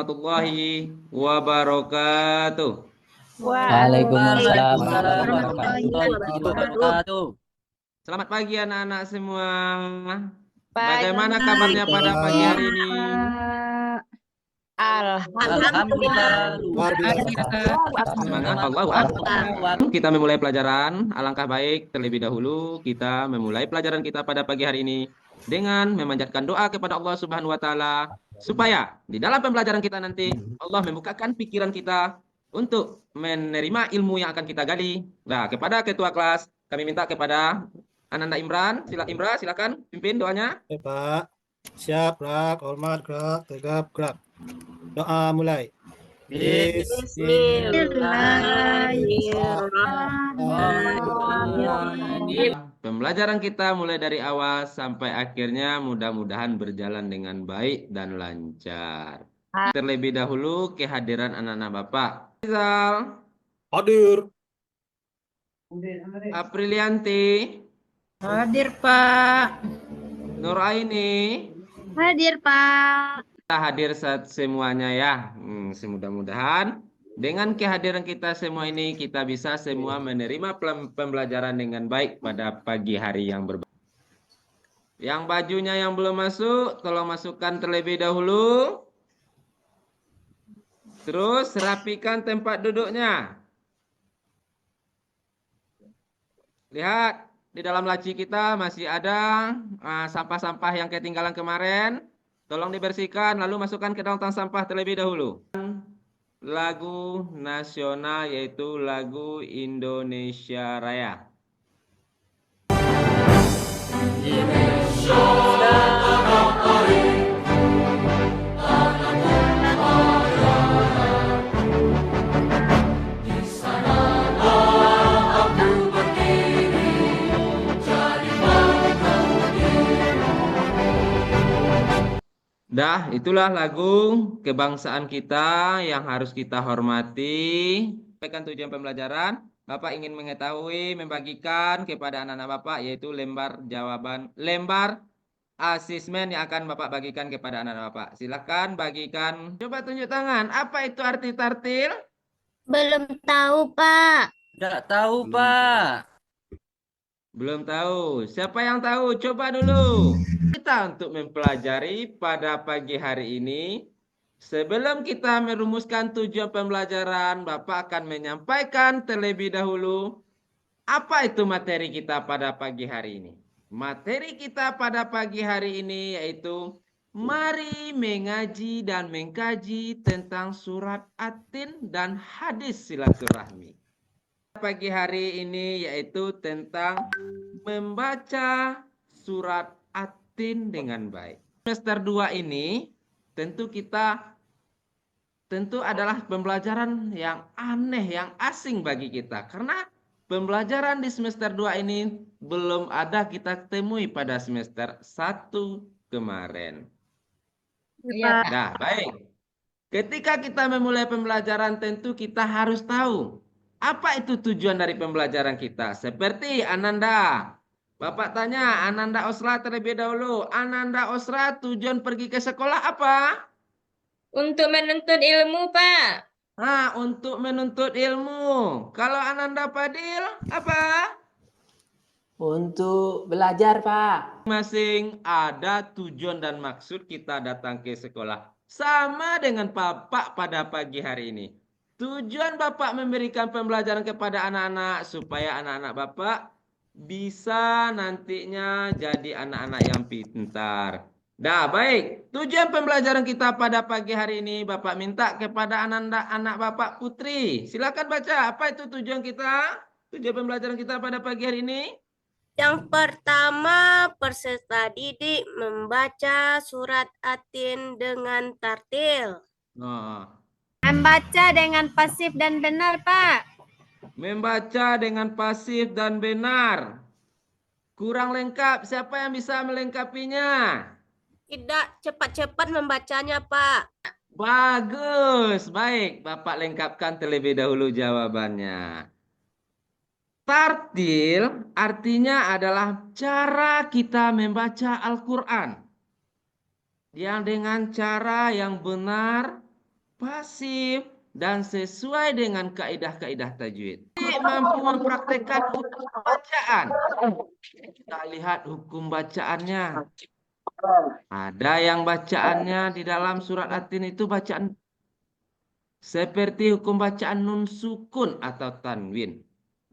warahmatullahi wabarakatuh. Waalaikumsalam warahmatullahi wabarakatuh. Selamat pagi anak-anak semua. Pagi. Bagaimana kabarnya pada pagi hari ini? Alhamdulillah. Luar biasa. Semangat, Allahu Akbar. Kita memulai pelajaran. Alangkah baik terlebih dahulu kita memulai pelajaran kita pada pagi hari ini dengan memanjatkan doa kepada Allah Subhanahu wa taala supaya di dalam pembelajaran kita nanti Allah membukakan pikiran kita untuk menerima ilmu yang akan kita gali. Nah, kepada ketua kelas kami minta kepada Ananda Imran, silakan pimpin doanya. Pak, siap, gerak, hormat, gerak, tegap, gerak. Doa mulai. Bismillahirrahmanirrahim. Pembelajaran kita mulai dari awal sampai akhirnya mudah-mudahan berjalan dengan baik dan lancar. Terlebih dahulu kehadiran anak-anak Bapak. Rizal, Hadir. Aprilianti, Hadir, Pak. Nuraini, Hadir, Pak. kita hadir semuanya ya. Semudah-mudahan dengan kehadiran kita semua ini kita bisa semua menerima pembelajaran dengan baik pada pagi hari yang berbahagia. Yang bajunya yang belum masuk, tolong masukkan terlebih dahulu. Terus rapikan tempat duduknya. Lihat, di dalam laci kita masih ada sampah-sampah yang ketinggalan kemarin. Tolong dibersihkan, lalu masukkan ke dalam tong sampah terlebih dahulu. Lagu nasional yaitu lagu Indonesia Raya. Dah, itulah lagu kebangsaan kita yang harus kita hormati. Sampaikan tujuan pembelajaran. Bapak ingin mengetahui, membagikan kepada anak-anak Bapak yaitu lembar asesmen yang akan Bapak bagikan kepada anak-anak Bapak. Silakan bagikan. Coba tunjuk tangan. Apa itu arti tartil? Belum tahu, Pak. Tidak tahu, Pak. Belum tahu. Siapa yang tahu? Coba dulu. Kita untuk mempelajari pada pagi hari ini. Sebelum kita merumuskan tujuan pembelajaran, Bapak akan menyampaikan terlebih dahulu apa itu materi kita pada pagi hari ini. Materi kita pada pagi hari ini yaitu mari mengaji dan mengkaji tentang surat At-Tin dan hadis silaturahmi. Pagi hari ini yaitu tentang membaca surat At-Tin dengan baik. Semester 2 ini tentu adalah pembelajaran yang aneh, yang asing bagi kita. Karena pembelajaran di semester 2 ini belum ada kita temui pada semester 1 kemarin. Iya, Nah, baik. Ketika kita memulai pembelajaran tentu kita harus tahu apa itu tujuan dari pembelajaran kita. Seperti Ananda. Bapak tanya Ananda Osra terlebih dahulu. Ananda Osra tujuan pergi ke sekolah apa? Untuk menuntut ilmu, Pak. Untuk menuntut ilmu. Kalau Ananda Fadil apa? Untuk belajar, Pak. Masing ada tujuan dan maksud kita datang ke sekolah. Sama dengan Bapak pada pagi hari ini. Tujuan Bapak memberikan pembelajaran kepada anak-anak supaya anak-anak Bapak bisa nantinya jadi anak-anak yang pintar. Dah, baik. Tujuan pembelajaran kita pada pagi hari ini Bapak minta kepada anak Bapak Putri. Silakan baca. Apa itu tujuan kita? Tujuan pembelajaran kita pada pagi hari ini? Yang pertama, peserta didik membaca surat At-Tin dengan tartil. Nah, Membaca dengan pasif dan benar, Pak. membaca dengan pasif dan benar. Kurang lengkap. Siapa yang bisa melengkapinya? Tidak cepat-cepat membacanya, Pak. Bagus. Baik, Bapak lengkapkan terlebih dahulu jawabannya. Tartil artinya adalah cara kita membaca Al-Quran. Yang dengan cara yang benar pasif, dan sesuai dengan kaidah-kaidah tajwid. Mampu mempraktekkan hukum bacaan. Kita lihat hukum bacaannya. Ada yang bacaannya di dalam surat At-Tin itu bacaan seperti hukum bacaan nun sukun atau tanwin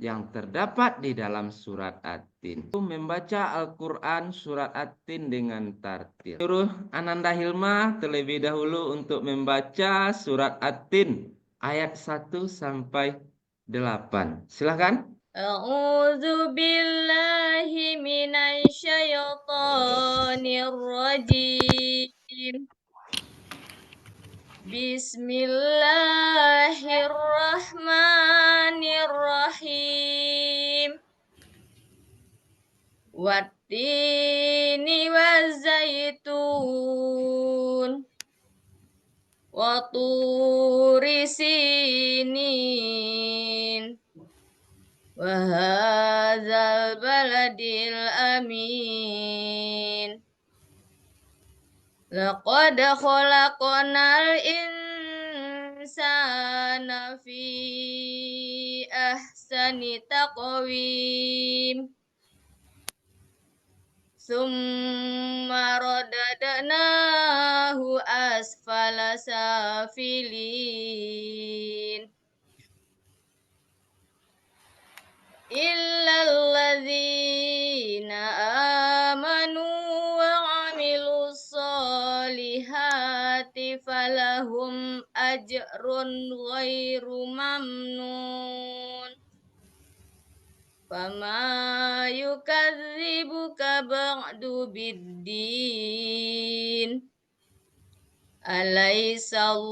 yang terdapat di dalam surat At-Tin. Membaca Al-Quran surat At-Tin dengan tartil. Suruh Ananda Hilma terlebih dahulu untuk membaca surat At-Tin ayat 1 sampai 8. Silakan. A'udzu billahi minasyaitonir rajim. Bismillahirrahmanirrahim. Wattini wazaitun. Wa turi sinin. Wa hadzal baladil amin. Laqad khalaqnal insana fi ahsani taqwim. Summa radadnahu asfala safilin. Illalladzina amanu wa amilus solihati falahum ajrun ghairu mamnun. Fama yukadzibuka ba'du biddin.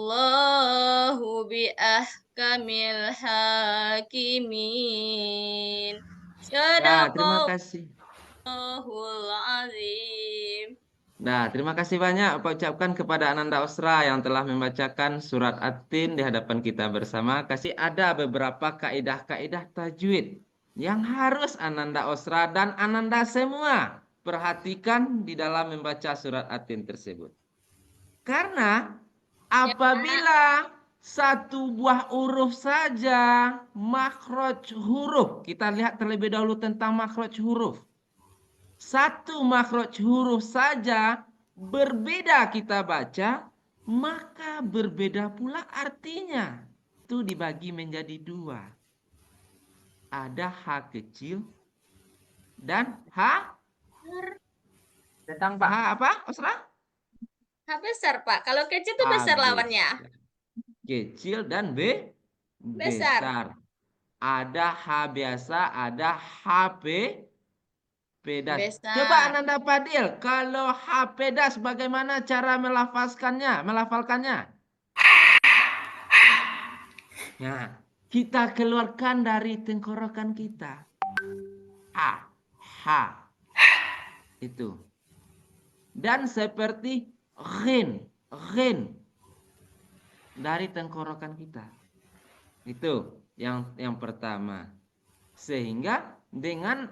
Alaisallahu biahkamil hakimin. Ya, terima kasih. Sadaqallahul azim. Nah, terima kasih banyak Pak ucapkan kepada Ananda Osra yang telah membacakan surat At-Tin di hadapan kita bersama. Kasih ada beberapa kaidah-kaidah tajwid yang harus Ananda Osra dan Ananda semua perhatikan di dalam membaca surat At-Tin tersebut. Karena apabila satu buah huruf saja makhraj huruf, kita lihat terlebih dahulu tentang makhraj huruf. Satu makhraj huruf saja berbeda kita baca, maka berbeda pula artinya. Itu dibagi menjadi dua. Ada H kecil dan H Datang, H apa, Osra? H besar, Pak. Kalau kecil itu besar A lawannya. Kecil dan Besar. besar. Ada H biasa, ada H pedas. Besar. Coba Ananda Fadil, kalau H pedas bagaimana cara melafalkannya? Nah, kita keluarkan dari tenggorokan kita. H. Itu. Dan seperti ghin dari tenggorokan kita. Itu yang pertama. Sehingga dengan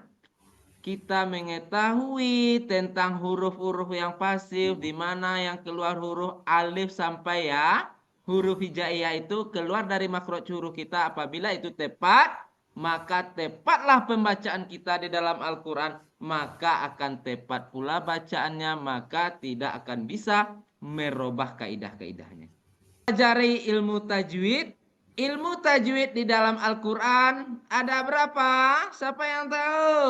kita mengetahui tentang huruf-huruf yang pasif, di mana yang keluar huruf alif sampai ya, huruf hijaiyah itu keluar dari makhraj huruf kita. Apabila itu tepat, maka tepatlah pembacaan kita di dalam Al-Quran, maka akan tepat pula bacaannya, maka tidak akan bisa merubah kaidah-kaidahnya. Pelajari ilmu tajwid. Ilmu tajwid di dalam Al-Quran ada berapa? Siapa yang tahu?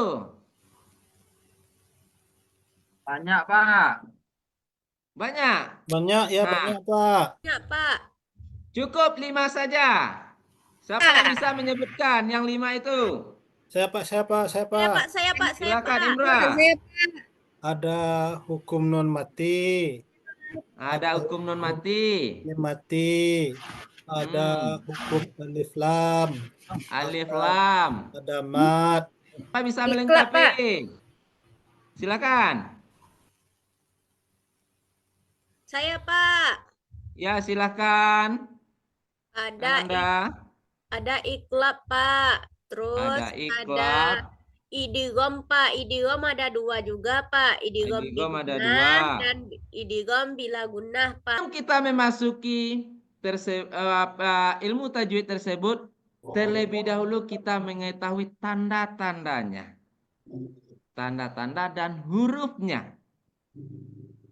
Banyak, Pak. Banyak. Banyak ya, Nah. banyak Pak. Ya, Pak. Cukup 5 saja. Siapa yang bisa menyebutkan yang 5 itu? Saya Pak. Saya, Pak. Silakan Indra. Ada hukum non mati, Ada hukum non mati. mati. Ada hukum alif lam, Alif lam. ada mat. Siapa bisa Ikhlas, melengkapi? Silakan. Saya, Pak. Ya, silakan. Ada Ananda. iklab, Pak. Terus Ada ada iklab. idigom, Pak. Idigom ada 2 juga, Pak. Idigom Idigom ada bigunah 2. dan idigom bila gunah, Pak. Kita memasuki ilmu tajwid tersebut, terlebih dahulu kita mengetahui tanda-tandanya. Tanda-tanda dan hurufnya.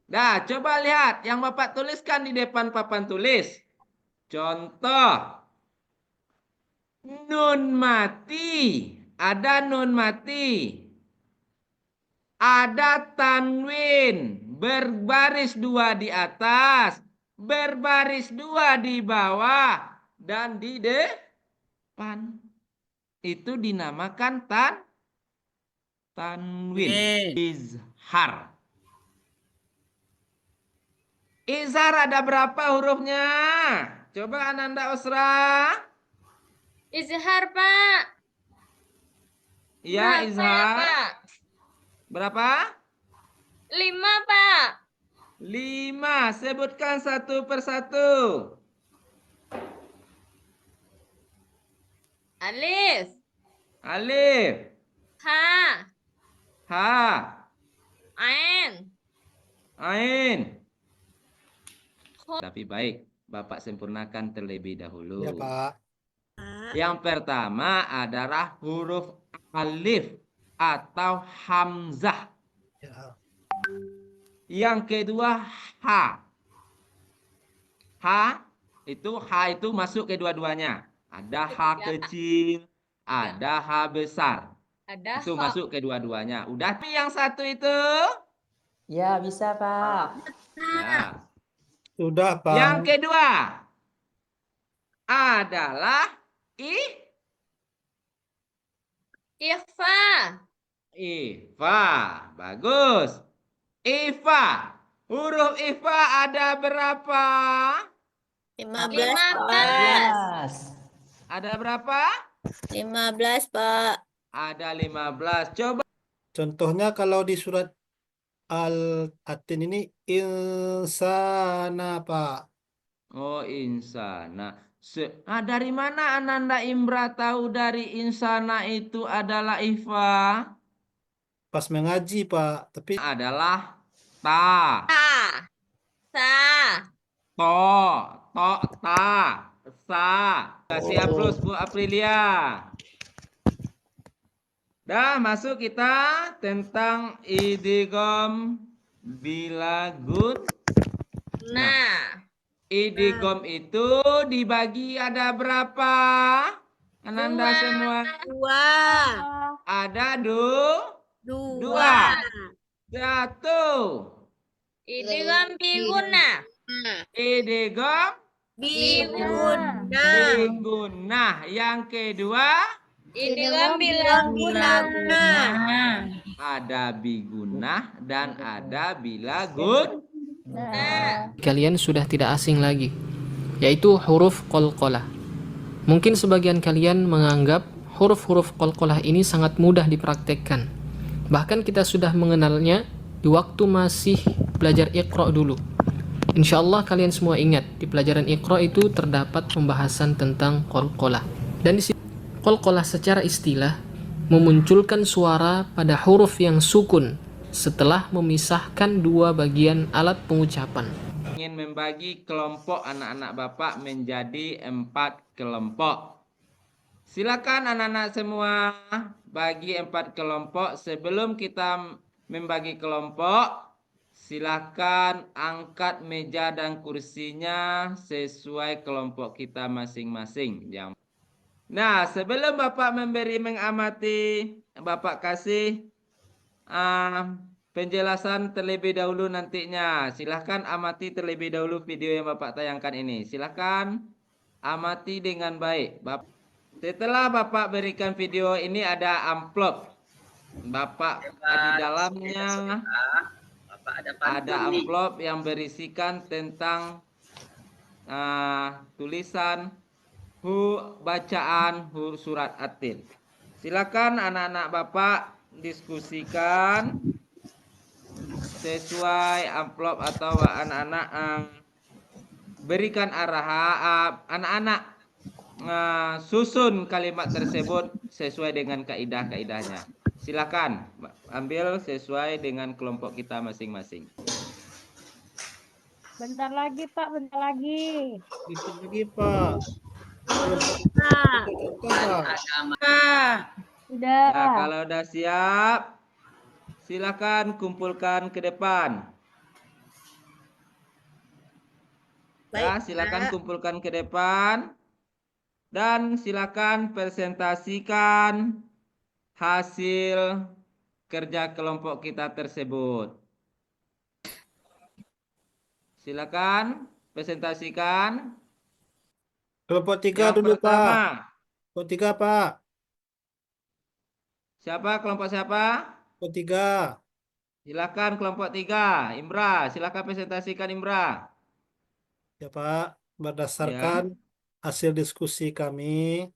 Nah, coba lihat yang Bapak tuliskan di depan papan tulis. Contoh. Nun mati. Ada nun mati. Ada tanwin. Berbaris 2 di atas. Berbaris 2 di bawah. Dan di depan. Itu dinamakan tanwin. Izhar. Izhar ada berapa hurufnya? Coba Ananda Usra. Izhar, Pak. Iya, Berapa ya, izhar. Pak? Berapa? 5, Pak. 5. Sebutkan satu persatu. Alif. Alif. Ha. Ha. Ain. Ain. Tapi baik, Bapak sempurnakan terlebih dahulu. Ya, Pak. Yang pertama adalah huruf alif atau hamzah. Ya. Yang kedua ha. Ha itu masuk kedua-duanya. Ada H kecil, ada H besar. Ada Itu kha. masuk kedua-duanya. Udah. Tapi yang satu itu? Ya, bisa, Pak. Ya. Sudah, Pak. Yang kedua adalah Ikhfa. Ifa. Bagus. Ifa. Huruf Ifa ada berapa? 15, 15. Ada berapa? 15, Pak. Ada 15. Coba. Contohnya kalau di surat Al-Atin ini insana, Pak. Oh, insana. Dari mana Ananda Imra tahu dari insana itu adalah Ifa? Pas mengaji, Pak. Tapi Adalah ta. Ta. Sa. To, ta, sa. Kasih aplaus Bu Aprilia. Dah masuk kita tentang idgham bilagun. Nah. Idgham itu dibagi ada berapa? Ananda 2. semua. 2. Ada 2. 1. Idgham biguna. Idgham Biguna. bigunnah. Yang kedua Idgham bilaguna. ada bigunnah dan ada bilagun. Kalian sudah tidak asing lagi, yaitu huruf qalqalah. Mungkin sebagian kalian menganggap huruf-huruf qalqalah ini sangat mudah dipraktekkan. Bahkan kita sudah mengenalnya di waktu masih belajar Iqra dulu. Insya Allah kalian semua ingat, di pelajaran Iqra itu terdapat pembahasan tentang qalqalah. Dan di sini qalqalah secara istilah memunculkan suara pada huruf yang sukun setelah memisahkan dua bagian alat pengucapan. Ingin membagi kelompok anak-anak Bapak menjadi 4 kelompok. Silakan anak-anak semua bagi 4 kelompok. Sebelum kita membagi kelompok, silakan angkat meja dan kursinya sesuai kelompok kita masing-masing. Nah, sebelum Bapak mengamati, Bapak kasih penjelasan terlebih dahulu nantinya. Silahkan amati terlebih dahulu video yang Bapak tayangkan ini. Silahkan amati dengan baik. Setelah Bapak berikan video ini ada amplop. Bapak di dalamnya ada amplop yang berisikan tentang tulisan bacaan surat Atin. Silakan anak-anak Bapak diskusikan sesuai amplop atau anak-anak berikan arahan anak-anak susun kalimat tersebut sesuai dengan kaidah-kaidahnya. Silakan ambil sesuai dengan kelompok kita masing-masing. Bentar lagi, Pak. Bentar lagi. Itu lagi, Pak. Belum Pak. contoh, Pak. Pak. Udah. Nah, kalau udah siap, silakan kumpulkan ke depan. Ya, Baik, silakan Pak. kumpulkan ke depan dan silakan presentasikan hasil kerja kelompok kita tersebut. Silakan presentasikan. Kelompok 3 Yang dulu, Pak. pertama, Kelompok 3, Pak. siapa kelompok siapa? Kelompok 3. Silakan kelompok 3. Imra, silakan presentasikan Imra. Ya, Pak. Ya, Berdasarkan hasil diskusi kami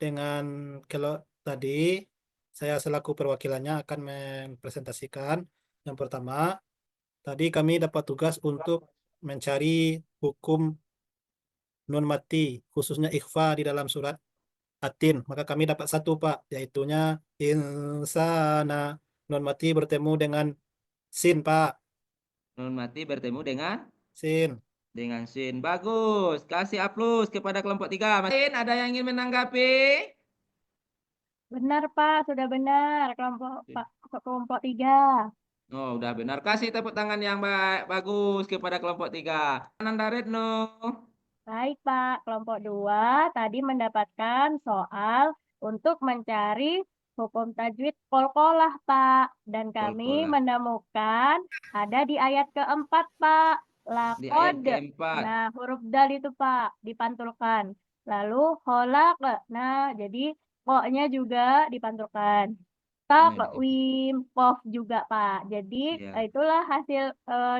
dengan kalau tadi, saya selaku perwakilannya akan mempresentasikan. Yang pertama, tadi kami dapat tugas untuk mencari hukum nun mati, khususnya ikhfa di dalam surat Atin. Maka kami dapat satu, Pak, yaitunya insana. Nun mati bertemu dengan sin, Pak. nun mati bertemu dengan Sin. sin. Bagus. Kasih aplaus kepada kelompok 3. Masih ada yang ingin menanggapi? Benar, Pak. Sudah benar. Kelompok 3. Oh, udah benar. Kasih tepuk tangan yang bagus kepada kelompok 3. Ananda Retno. Baik, Pak. Kelompok 2 tadi mendapatkan soal untuk mencari hukum tajwid qalqalah, Pak. Dan kami Qalqalah. menemukan ada di ayat keempat, Pak. Di ayat Lakod. keempat. Nah, huruf dal itu, Pak, dipantulkan. Lalu kholaq. Nah, jadi koknya juga dipantulkan. Takwim, kof juga, Pak. Jadi, Ya. itulah hasil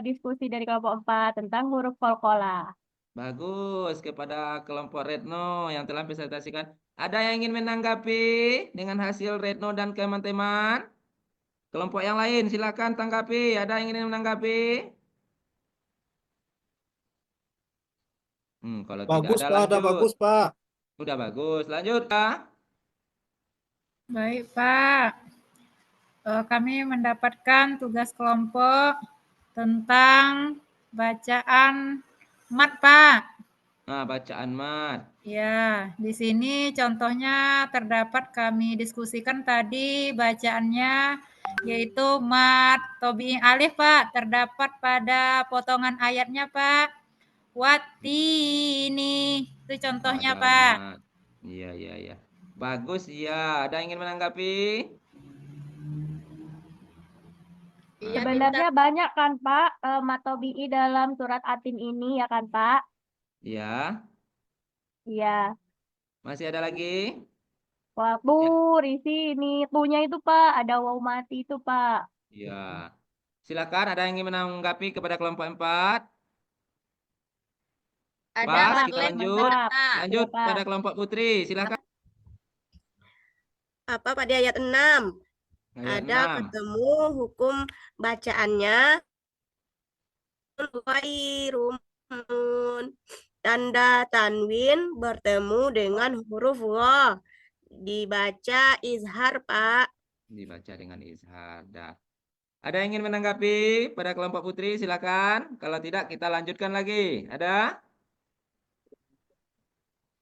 diskusi dari kelompok 4 tentang huruf qalqalah. Bagus kepada kelompok Retno yang telah presentasikan. Ada yang ingin menanggapi dengan hasil Retno dan teman-teman? Kelompok yang lain silakan tanggapi. Ada yang ingin menanggapi? Kalau Bagus, tidak ada Pak. Ada lanjut. bagus, Pak. Udah bagus. Lanjut, Kak. Baik, Pak. Kami mendapatkan tugas kelompok tentang bacaan mat, Pak. Nah, bacaan mat. Ya, di sini contohnya terdapat kami diskusikan tadi bacaannya yaitu mat tobi'i alif, Pak. Terdapat pada potongan ayatnya, Pak. Watini. Itu contohnya, Ada Pak. mat. Iya. Bagus, iya. Ada yang ingin menanggapi? Iya, Sebenarnya banyak kan, Pak, matobi'i dalam surat Atin ini, ya kan, Pak? Iya. Iya. Masih ada lagi? Waktu di sini. Tunya itu, Pak. Ada waw mati itu, Pak. Iya. Silakan, ada yang ingin menanggapi kepada kelompok 4? Ada Pas, Pak kita Lem, lanjut. Pak. Lanjut Iya, Pak. pada kelompok Putri. Silakan. Apa pada ayat 6? Ayat Ada 6. ketemu hukum bacaannya wairumun. Tanda tanwin bertemu dengan huruf wa. Dibaca izhar, Pak. Dibaca dengan izhar. Dah. Ada yang ingin menanggapi pada kelompok Putri? Silakan. Kalau tidak, kita lanjutkan lagi. Ada?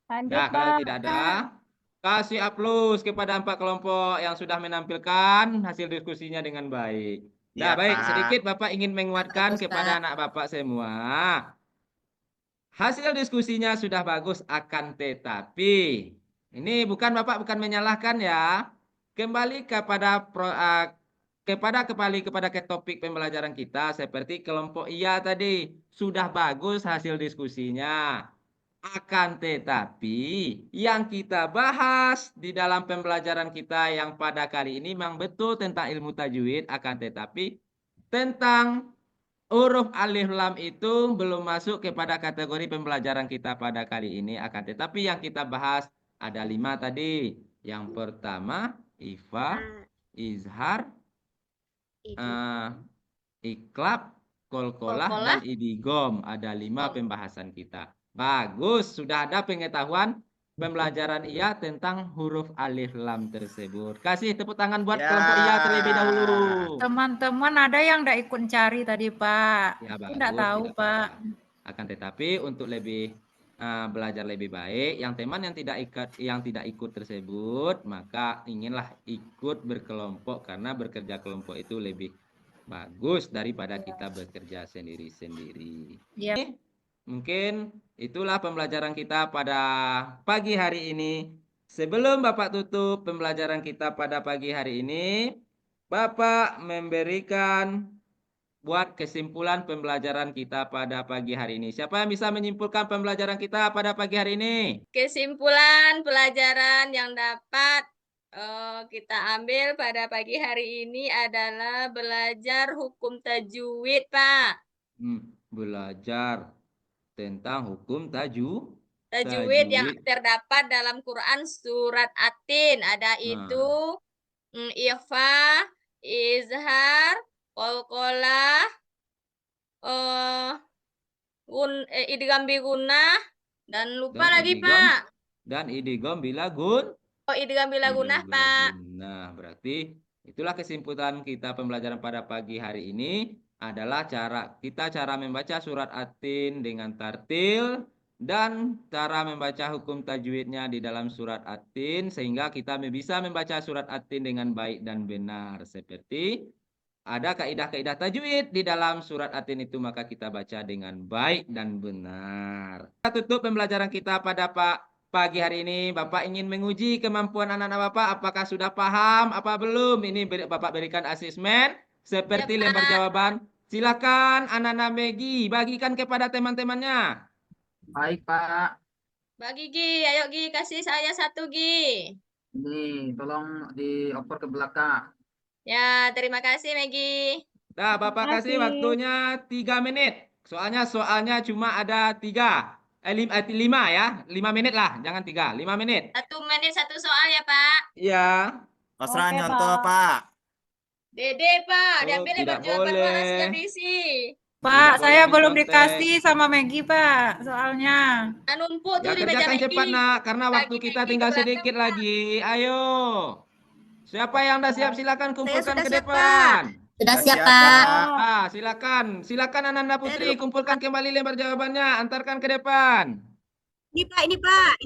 Lanjut, Nah, kalau Pak. tidak ada, kasih aplaus kepada 4 kelompok yang sudah menampilkan hasil diskusinya dengan baik. Nah, baik, sedikit Bapak ingin menguatkan kepada anak Bapak semua. Hasil diskusinya sudah bagus, akan tetapi ini Bapak bukan menyalahkan ya. Kembali kepada ke topik pembelajaran kita seperti kelompok iya tadi sudah bagus hasil diskusinya. Akan tetapi yang kita bahas di dalam pembelajaran kita yang pada kali ini memang betul tentang ilmu tajwid, akan tetapi tentang huruf alif lam itu belum masuk kepada kategori pembelajaran kita pada kali ini. Akan tetapi yang kita bahas ada 5 tadi. Yang pertama ifa, izhar, iklab, kolkolah, Qalqalah. dan idigom. Ada 5 pembahasan kita. Bagus, sudah ada pengetahuan pembelajaran Iya tentang huruf alif lam tersebut. Kasih tepuk tangan buat Ya. kelompok Iya terlebih dahulu. Teman-teman ada yang tidak ikut cari tadi, Pak. Ya, Aku tidak bagus, tahu, tidak Pak. apa-apa. Akan tetapi untuk lebih belajar lebih baik, yang teman yang tidak ikut tersebut, maka inginlah ikut berkelompok karena bekerja kelompok itu lebih bagus daripada kita bekerja sendiri-sendiri. Iya. Mungkin itulah pembelajaran kita pada pagi hari ini. Sebelum Bapak tutup pembelajaran kita pada pagi hari ini, Bapak memberikan buat kesimpulan pembelajaran kita pada pagi hari ini. Siapa yang bisa menyimpulkan pembelajaran kita pada pagi hari ini? Kesimpulan pelajaran yang dapat kita ambil pada pagi hari ini adalah belajar hukum tajwid, Pak. Belajar tentang hukum Tajwid yang terdapat dalam Quran surat At-Tin. Ada itu ikhfa, izhar, qalqalah, idgham bi gunnah, dan lupa lagi, Pak. Dan idgham bila gun. Oh, idgham bila gunnah, Pak. Nah, berarti itulah kesimpulan kita pembelajaran pada pagi hari ini adalah cara membaca surat At-Tin dengan tartil dan cara membaca hukum tajwidnya di dalam surat At-Tin sehingga kita bisa membaca surat At-Tin dengan baik dan benar. Seperti ada kaidah-kaidah tajwid di dalam surat At-Tin itu, maka kita baca dengan baik dan benar. Kita tutup pembelajaran kita pada pagi hari ini. Bapak ingin menguji kemampuan anak-anak Bapak. Apakah sudah paham apa belum? Ini Bapak berikan asesmen seperti lembar jawaban. Silakan anak-anak Megi bagikan kepada teman-temannya. Baik, Pak. Bagi Gi, ayo Gi, kasih saya satu Gi. Ini tolong dioper ke belakang. Ya, terima kasih Megi. Nah, Bapak kasih waktunya 3 menit. Soalnya cuma ada 5 ya. 5 menit lah, jangan 3. 5 menit. 1 menit 1 soal ya, Pak. Iya. Pasrah nyontoh, Pak. Dede, Pak. Oh, Diambil tidak lembar jawaban boleh. hasilnya diisi. Pak, Tidak saya boleh belum mencontek. dikasih sama Maggie, Pak, soalnya. Numpuk Ya, tuh di meja kerjakan Megi. cepat, Nak, karena waktu Bagi kita Megi tinggal ke belakang, sedikit Pak. lagi. Ayo. Siapa yang sudah siap? Silakan kumpulkan sudah ke siap, depan. Sudah siap, siap, Pak. Pak. Silakan Ananda Putri, kumpulkan kembali lembar jawabannya, antarkan ke depan. Ini Pak.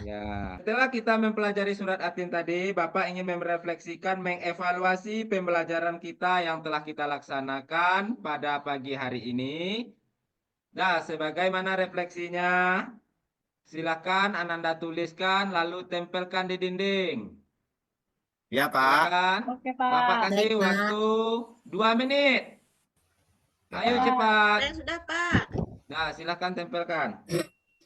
Ya. Setelah kita mempelajari surat At-Tin tadi, Bapak ingin merefleksikan, mengevaluasi pembelajaran kita yang telah kita laksanakan pada pagi hari ini. Nah, sebagaimana refleksinya, silakan Ananda tuliskan lalu tempelkan di dinding. Ya, Pak. Silakan. Oke, Pak. Bapak kasih Baik, Pak. waktu 2 menit. Ayo Pak. cepat. Saya sudah, Pak. Nah, silakan tempelkan.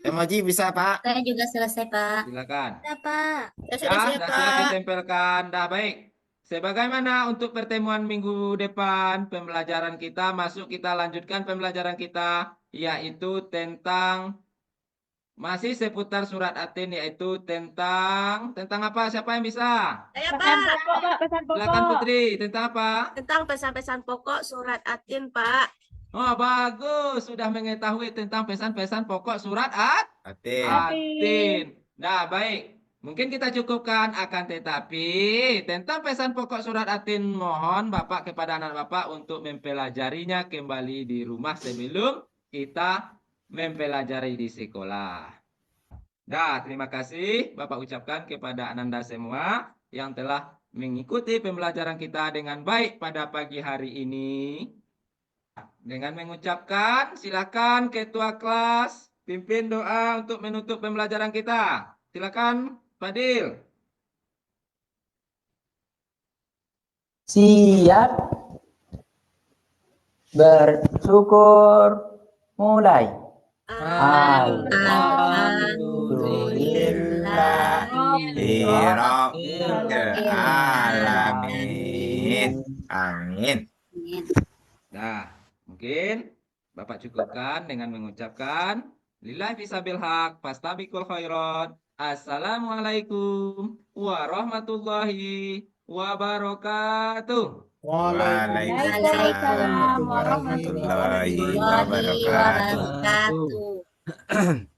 Emoji bisa, Pak. Saya juga selesai, Pak. Silakan. Sudah, Pak. Saya Ya, sudah siap, sudah siap Pak. ditempelkan. Dah baik. Sebagaimana untuk pertemuan minggu depan, pembelajaran kita kita lanjutkan pembelajaran kita, yaitu tentang masih seputar surat At-Tin, yaitu tentang apa? Siapa yang bisa? Saya, Pesan Pak. pokok, Pak, pesan Silakan pokok. Putri, tentang apa? Tentang pesan-pesan pokok surat At-Tin, Pak. Oh, bagus, sudah mengetahui tentang pesan-pesan pokok surat Atin. At-Tin. Nah, baik. Mungkin kita cukupkan, akan tetapi tentang pesan pokok surat At-Tin, mohon Bapak kepada anak Bapak untuk mempelajarinya kembali di rumah sebelum kita mempelajari di sekolah. Nah, terima kasih Bapak ucapkan kepada Ananda semua yang telah mengikuti pembelajaran kita dengan baik pada pagi hari ini. Dengan mengucapkan, silakan Ketua kelas pimpin doa untuk menutup pembelajaran kita. Silakan, Fadil. Siap. Bersyukur. Mulai. Alhamdulillahirabbil alamin. Amin. Nah, mungkin Bapak cukupkan dengan mengucapkan lillahi fisabil haq fastabiqul khairat. Assalamualaikum warahmatullahi wabarakatuh. Waalaikumsalam warahmatullahi wabarakatuh. Wabarakatuh.